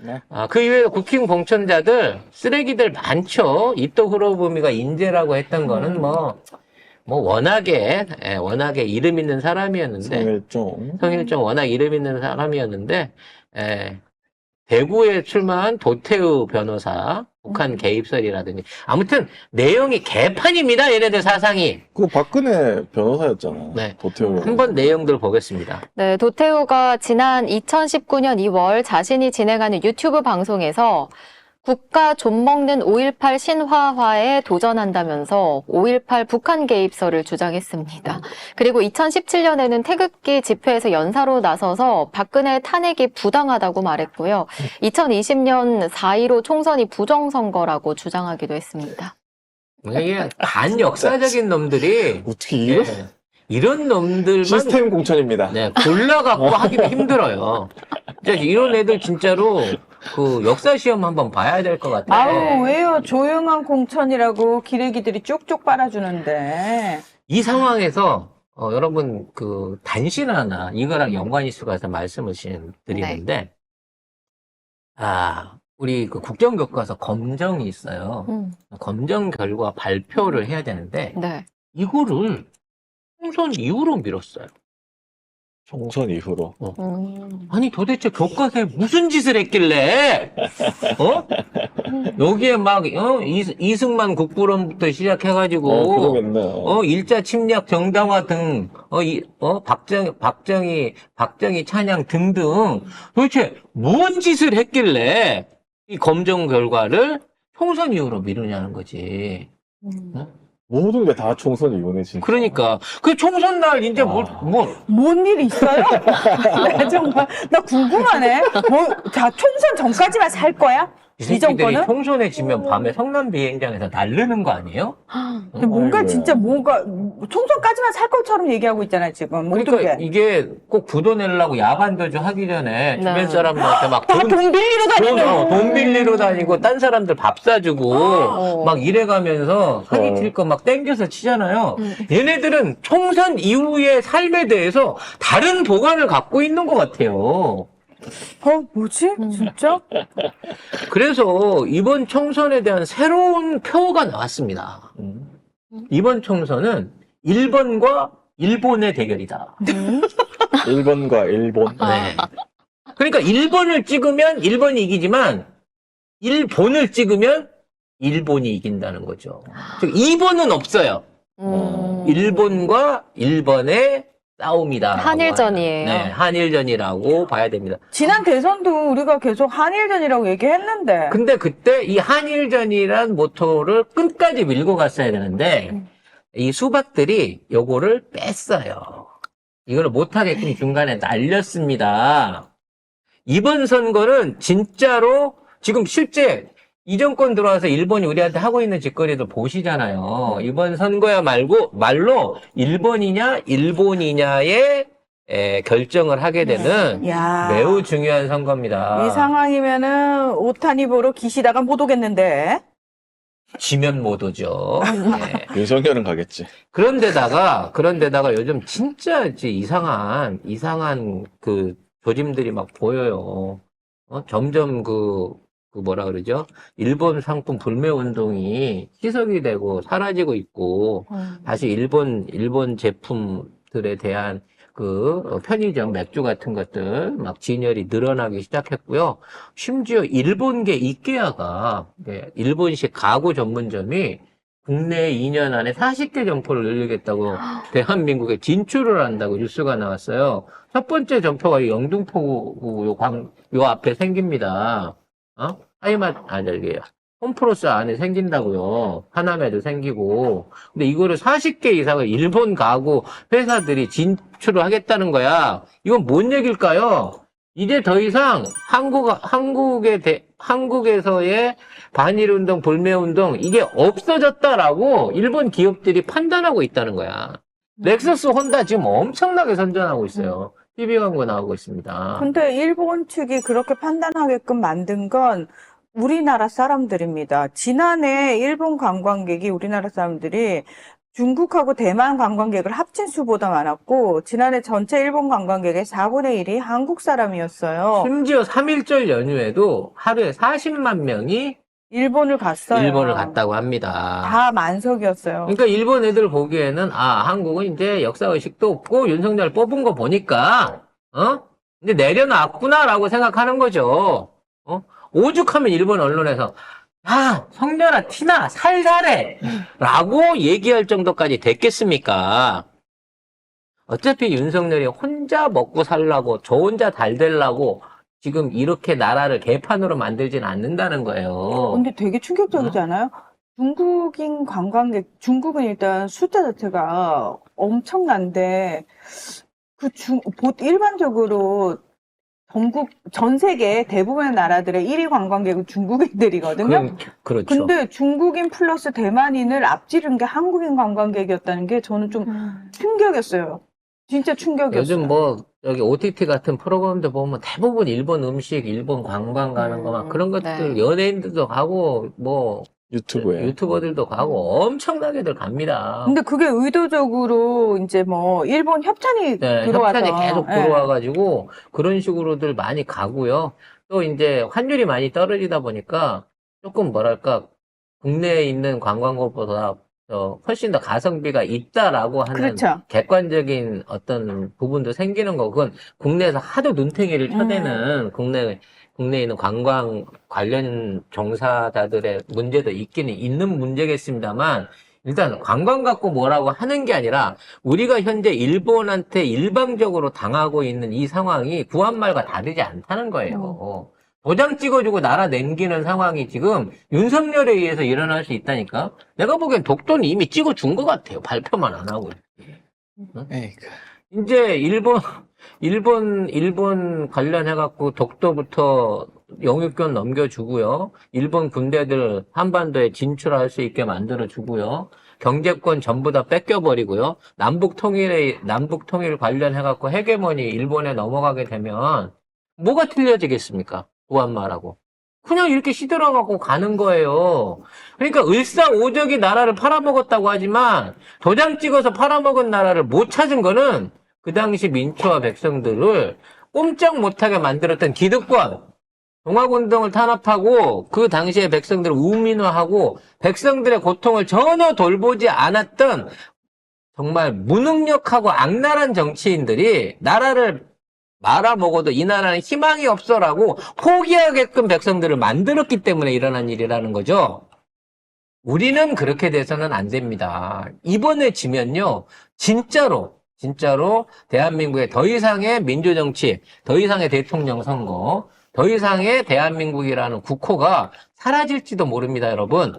네. 그 이외에 국힘 공천자들 쓰레기들 많죠. 이토 히로부미가 인재라고 했던 거는 워낙에 이름 있는 사람이었는데 성일종 워낙 이름 있는 사람이었는데 대구에 출마한 도태우 변호사 북한 개입설이라든지 아무튼 내용이 개판입니다. 얘네들 사상이. 그 박근혜 변호사였잖아. 네. 도태우. 한번 내용들 보겠습니다. 네, 도태우가 지난 2019년 2월 자신이 진행하는 유튜브 방송에서 국가 좀먹는 5.18 신화화에 도전한다면서 5.18 북한 개입설을 주장했습니다. 그리고 2017년에는 태극기 집회에서 연사로 나서서 박근혜 탄핵이 부당하다고 말했고요. 2020년 4.15 총선이 부정선거라고 주장하기도 했습니다. 이게 반역사적인 놈들이 어떻게 이런 놈들만 시스템 공천입니다. 골라갖고 하기도 힘들어요. 진짜 이런 애들 진짜로 그 역사 시험 한번 봐야 될 것 같아요. 아우, 왜요? 조용한 공천이라고 기레기들이 쪽쪽 빨아주는데. 이 상황에서 여러분 그 단신 하나 이거랑 연관이 있을 것 같아서 말씀을 드리는데 우리 그 국정교과서 검정이 있어요. 검정 결과 발표를 해야 되는데 네. 이거를 총선 이후로 미뤘어요. 총선 이후로. 아니 도대체 교과서에 무슨 짓을 했길래 여기에 막 이승만 국부론부터 시작해가지고 그러겠네. 일자 침략 정당화 등 박정희 찬양 등등 도대체 뭔 짓을 했길래 이 검정 결과를 총선 이후로 미루냐는 거지. 모든 게 다 총선 이후네, 진짜. 그러니까 그 총선 날 이제 뭔 일이 있어요? 나 정말, 나 궁금하네. 자, 총선 전까지만 살 거야? 이 이 새끼들이 정도는? 총선에 지면 밤에 성남 비행장에서 날르는 거 아니에요? 근데 뭔가 아이고야. 진짜 총선까지만 살 것처럼 얘기하고 있잖아요, 지금. 모든 그러니까 게. 이게 꼭 부도 내려고 야반도주 하기 전에 네. 주변 사람들한테 막 다 돈 빌리러 다니는. 돈 빌리러 다니고 딴 사람들 밥 사주고 막 이래가면서 사기 칠 거 막 땡겨서 치잖아요. 얘네들은 총선 이후의 삶에 대해서 다른 보관을 갖고 있는 것 같아요. 뭐지? 진짜? 그래서 이번 총선에 대한 새로운 표가 나왔습니다. 이번 총선은 1번과 일본의 대결이다. 일본과 일본. 네. 그러니까 1번을 찍으면 1번이 이기지만 1본을 찍으면 일본이 이긴다는 거죠. 즉 2번은 없어요. 일본과 일본의 싸움이다. 한일전이에요. 네, 한일전이라고 봐야 됩니다. 지난 대선도 우리가 계속 한일전이라고 얘기했는데. 근데 그때 이 한일전이란 모토를 끝까지 밀고 갔어야 되는데 이 수박들이 요거를 뺐어요. 이걸 못하게끔 중간에 날렸습니다. 이번 선거는 진짜로 지금 실제 이 정권 들어와서 일본이 우리한테 하고 있는 짓거리들 보시잖아요. 이번 선거야 말로 일본이냐 일본이냐의 결정을 하게 되는 야. 매우 중요한 선거입니다. 이 상황이면은 오타니 보러 기시다가 못 오겠는데. 지면 못 오죠. 네. 윤석열은 가겠지. 그런데다가 요즘 진짜 이제 이상한 그 조짐들이 막 보여요. 점점 뭐라 그러죠? 일본 상품 불매 운동이 희석이 되고 사라지고 있고, 다시 일본 제품들에 대한 편의점 맥주 같은 것들 막 진열이 늘어나기 시작했고요. 심지어 일본계 이케아가 일본식 가구 전문점이 국내 2년 안에 40개 점포를 늘리겠다고 대한민국에 진출을 한다고 뉴스가 나왔어요. 첫 번째 점포가 이 영등포구 요 앞에 생깁니다. 저기 홈프로스 안에 생긴다고요. 하남에도 생기고. 근데 이거를 40개 이상을 일본 가구 회사들이 진출을 하겠다는 거야. 이건 뭔 얘기일까요? 이제 더 이상 한국에서의 반일운동, 불매운동, 이게 없어졌다라고 일본 기업들이 판단하고 있다는 거야. 렉서스, 혼다 지금 엄청나게 선전하고 있어요. TV 광고 나오고 있습니다. 근데 일본 측이 그렇게 판단하게끔 만든 건 우리나라 사람들입니다. 지난해 일본 관광객이 우리나라 사람들이 중국하고 대만 관광객을 합친 수보다 많았고 지난해 전체 일본 관광객의 4분의 1이 한국 사람이었어요. 심지어 3.1절 연휴에도 하루에 40만 명이 일본을 갔어요. 일본을 갔다고 합니다. 다 만석이었어요. 그러니까 일본 애들 보기에는 한국은 이제 역사의식도 없고 윤석열 뽑은 거 보니까 이제 내려놨구나라고 생각하는 거죠. 오죽하면 일본 언론에서 성년아 티나 살살해 라고 얘기할 정도까지 됐겠습니까? 어차피 윤석열이 혼자 먹고 살라고 저 혼자 잘 되려고 지금 이렇게 나라를 개판으로 만들진 않는다는 거예요. 근데 되게 충격적이지 않아요? 중국인 관광객, 중국은 일단 숫자 자체가 엄청난데, 일반적으로 전 세계 대부분의 나라들의 1위 관광객은 중국인들이거든요. 그렇죠. 근데 중국인 플러스 대만인을 앞지른 게 한국인 관광객이었다는 게 저는 좀 충격이었어요. 진짜 충격이었어요. 요즘 여기 OTT 같은 프로그램도 보면 대부분 일본 음식, 일본 관광 가는 거 막 그런 것들 네. 연예인들도 가고 유튜브에. 유튜버들도 가고 엄청나게들 갑니다. 근데 그게 의도적으로 이제 일본 협찬이 네, 들어와서. 협찬이 계속 예. 들어와가지고 그런 식으로들 많이 가고요. 또 이제 환율이 많이 떨어지다 보니까 조금 뭐랄까 국내에 있는 관광객보다 훨씬 더 가성비가 있다라고 하는 그렇죠. 객관적인 어떤 부분도 생기는 거고, 그건 국내에서 하도 눈탱이를 쳐대는 국내에 있는 관광 관련 종사자들의 문제도 있기는 있는 문제겠습니다만, 일단 관광 갖고 뭐라고 하는 게 아니라 우리가 현재 일본한테 일방적으로 당하고 있는 이 상황이 구한말과 다르지 않다는 거예요. 도장 찍어주고 나라 남기는 상황이 지금 윤석열에 의해서 일어날 수 있다니까? 내가 보기엔 독도는 이미 찍어준 것 같아요. 발표만 안 하고. 에이그. 이제 일본 관련해갖고 독도부터 영유권 넘겨주고요. 일본 군대들 한반도에 진출할 수 있게 만들어주고요. 경제권 전부 다 뺏겨버리고요. 남북 통일 관련해갖고 헤게모니 일본에 넘어가게 되면 뭐가 틀려지겠습니까? 구한말하고. 그냥 이렇게 시들어갖고 가는 거예요. 그러니까 을사오적이 나라를 팔아먹었다고 하지만 도장 찍어서 팔아먹은 나라를 못 찾은 거는 그 당시 민초와 백성들을 꼼짝 못하게 만들었던 기득권, 동학운동을 탄압하고 그 당시에 백성들을 우민화하고 백성들의 고통을 전혀 돌보지 않았던 정말 무능력하고 악랄한 정치인들이 나라를 말아먹어도 이 나라는 희망이 없어라고 포기하게끔 백성들을 만들었기 때문에 일어난 일이라는 거죠. 우리는 그렇게 돼서는 안 됩니다. 이번에 지면요, 진짜로 대한민국에 더 이상의 민주정치, 더 이상의 대통령 선거, 더 이상의 대한민국이라는 국호가 사라질지도 모릅니다, 여러분.